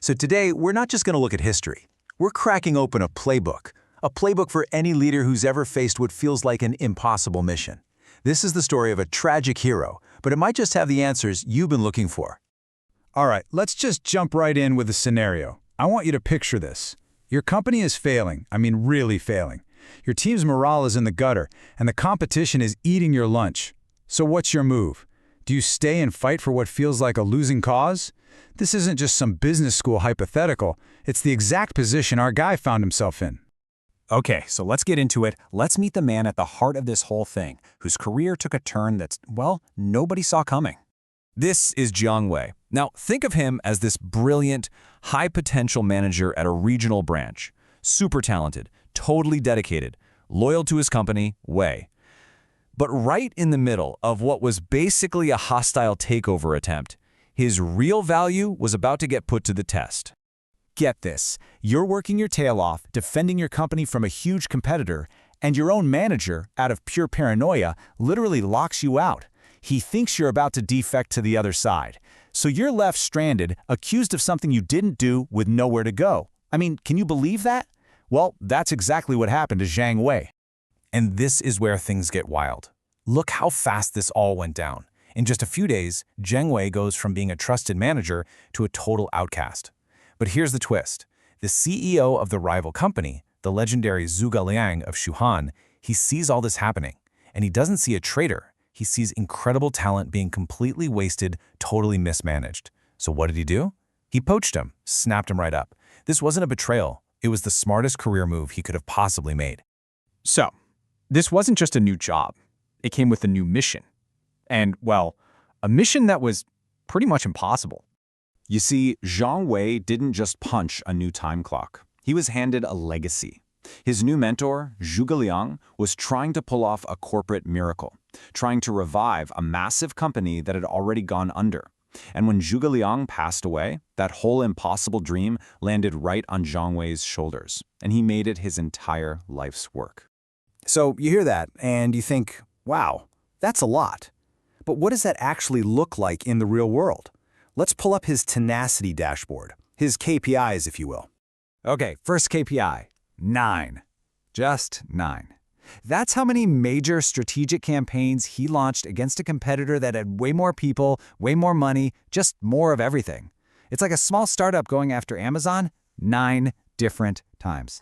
So today, we're not just going to look at history. We're cracking open a playbook for any leader who's ever faced what feels like an impossible mission. This is the story of a tragic hero, but it might just have the answers you've been looking for. All right, let's just jump right in with a scenario. I want you to picture this. Your company is failing, really failing. Your team's morale is in the gutter, and the competition is eating your lunch. So what's your move? Do you stay and fight for what feels like a losing cause? This isn't just some business school hypothetical. It's the exact position our guy found himself in. Okay, so let's get into it. Let's meet the man at the heart of this whole thing, whose career took a turn that's, well, nobody saw coming. This is Jiang Wei. Now, think of him as this brilliant, high-potential manager at a regional branch. Super talented, totally dedicated, loyal to his company, Wei. But right in the middle of what was basically a hostile takeover attempt, his real value was about to get put to the test. Get this, you're working your tail off, defending your company from a huge competitor, and your own manager, out of pure paranoia, literally locks you out. He thinks you're about to defect to the other side. So you're left stranded, accused of something you didn't do with nowhere to go. Can you believe that? Well, that's exactly what happened to Jiang Wei. And this is where things get wild. Look how fast this all went down. In just a few days, Jiang Wei goes from being a trusted manager to a total outcast. But here's the twist. The CEO of the rival company, the legendary Zhuge Liang of Shu Han, he sees all this happening. And he doesn't see a traitor. He sees incredible talent being completely wasted, totally mismanaged. So what did he do? He poached him, snapped him right up. This wasn't a betrayal. It was the smartest career move he could have possibly made. So, this wasn't just a new job. It came with a new mission. And, well, a mission that was pretty much impossible. You see, Jiang Wei didn't just punch a new time clock. He was handed a legacy. His new mentor, Zhuge Liang, was trying to pull off a corporate miracle, trying to revive a massive company that had already gone under. And when Zhuge Liang passed away, that whole impossible dream landed right on Jiang Wei's shoulders, and he made it his entire life's work. So you hear that, and you think, wow, that's a lot. But what does that actually look like in the real world? Let's pull up his tenacity dashboard, his KPIs, if you will. Okay, first KPI, 9. Just 9. That's how many major strategic campaigns he launched against a competitor that had way more people, way more money, just more of everything. It's like a small startup going after Amazon 9 different times.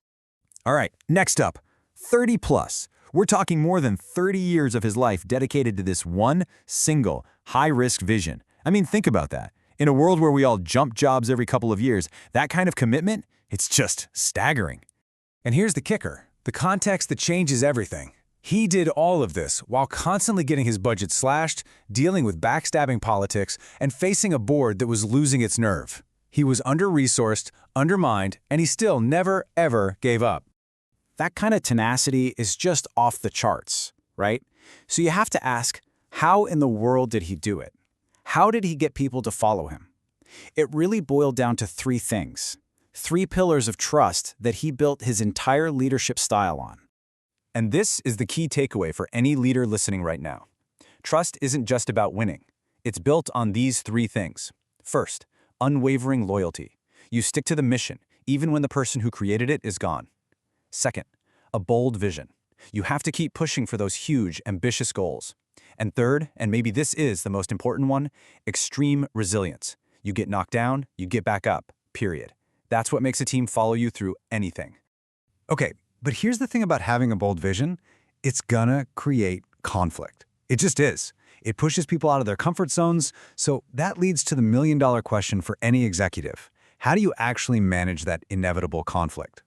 All right, next up, 30 plus. We're talking more than 30 years of his life dedicated to this one single high-risk vision. Think about that. In a world where we all jump jobs every couple of years, that kind of commitment, it's just staggering. And here's the kicker, the context that changes everything. He did all of this while constantly getting his budget slashed, dealing with backstabbing politics, and facing a board that was losing its nerve. He was under-resourced, undermined, and he still never, ever gave up. That kind of tenacity is just off the charts, right? So you have to ask, how in the world did he do it? How did he get people to follow him? It really boiled down to 3 things. 3 pillars of trust that he built his entire leadership style on. And this is the key takeaway for any leader listening right now. Trust isn't just about winning. It's built on these 3 things. First, unwavering loyalty. You stick to the mission, even when the person who created it is gone. Second, a bold vision. You have to keep pushing for those huge, ambitious goals. And third, and maybe this is the most important one, extreme resilience. You get knocked down, you get back up, period. That's what makes a team follow you through anything. Okay, but here's the thing about having a bold vision. It's gonna create conflict. It just is. It pushes people out of their comfort zones, so that leads to the million-dollar question for any executive. How do you actually manage that inevitable conflict?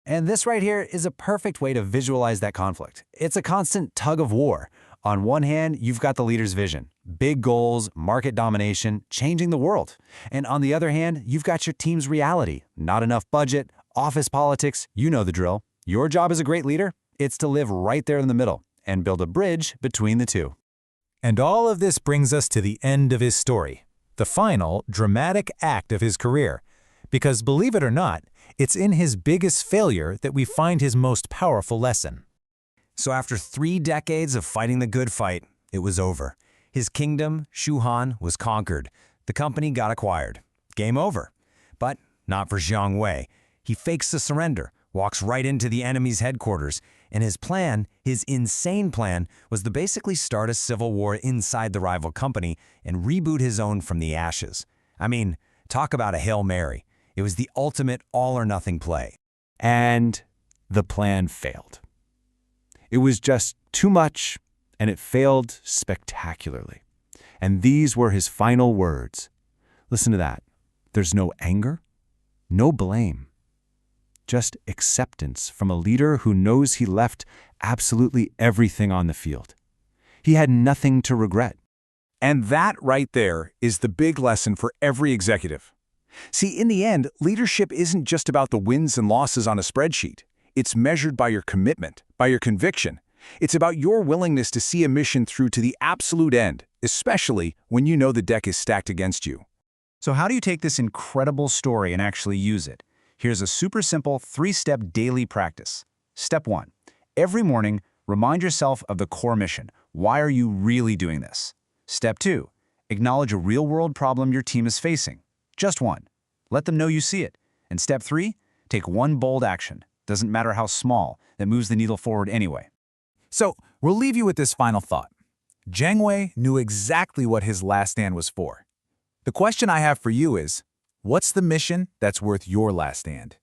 And this right here is a perfect way to visualize that conflict. It's a constant tug of war. On one hand, you've got the leader's vision, big goals, market domination, changing the world. And on the other hand, you've got your team's reality, not enough budget, office politics, you know the drill. Your job as a great leader, it's to live right there in the middle and build a bridge between the two. And all of this brings us to the end of his story, the final, dramatic act of his career. Because believe it or not, it's in his biggest failure that we find his most powerful lesson. So after 3 decades of fighting the good fight, it was over. His kingdom, Shu Han, was conquered. The company got acquired. Game over. But Not for Jiang Wei. He fakes the surrender, walks right into the enemy's headquarters, and his plan, his insane plan, was to basically start a civil war inside the rival company and reboot his own from the ashes. I mean, talk about a Hail Mary. It was the ultimate all-or-nothing play. And the plan failed. It was just too much, and it failed spectacularly. And these were his final words. Listen to that. There's no anger, no blame. Just acceptance from a leader who knows he left absolutely everything on the field. He had nothing to regret. And that right there is the big lesson for every executive. See, in the end, leadership isn't just about the wins and losses on a spreadsheet. It's measured by your commitment, by your conviction. It's about your willingness to see a mission through to the absolute end, especially when you know the deck is stacked against you. So how do you take this incredible story and actually use it? Here's a super simple 3-step daily practice. Step 1. Every morning, remind yourself of the core mission. Why are you really doing this? Step 2. Acknowledge a real-world problem your team is facing. Just one. Let them know you see it. And step 3. Take one bold action. Doesn't matter how small, that moves the needle forward anyway. So, we'll leave you with this final thought. Jiang Wei knew exactly what his last stand was for. The question I have for you is, what's the mission that's worth your last stand?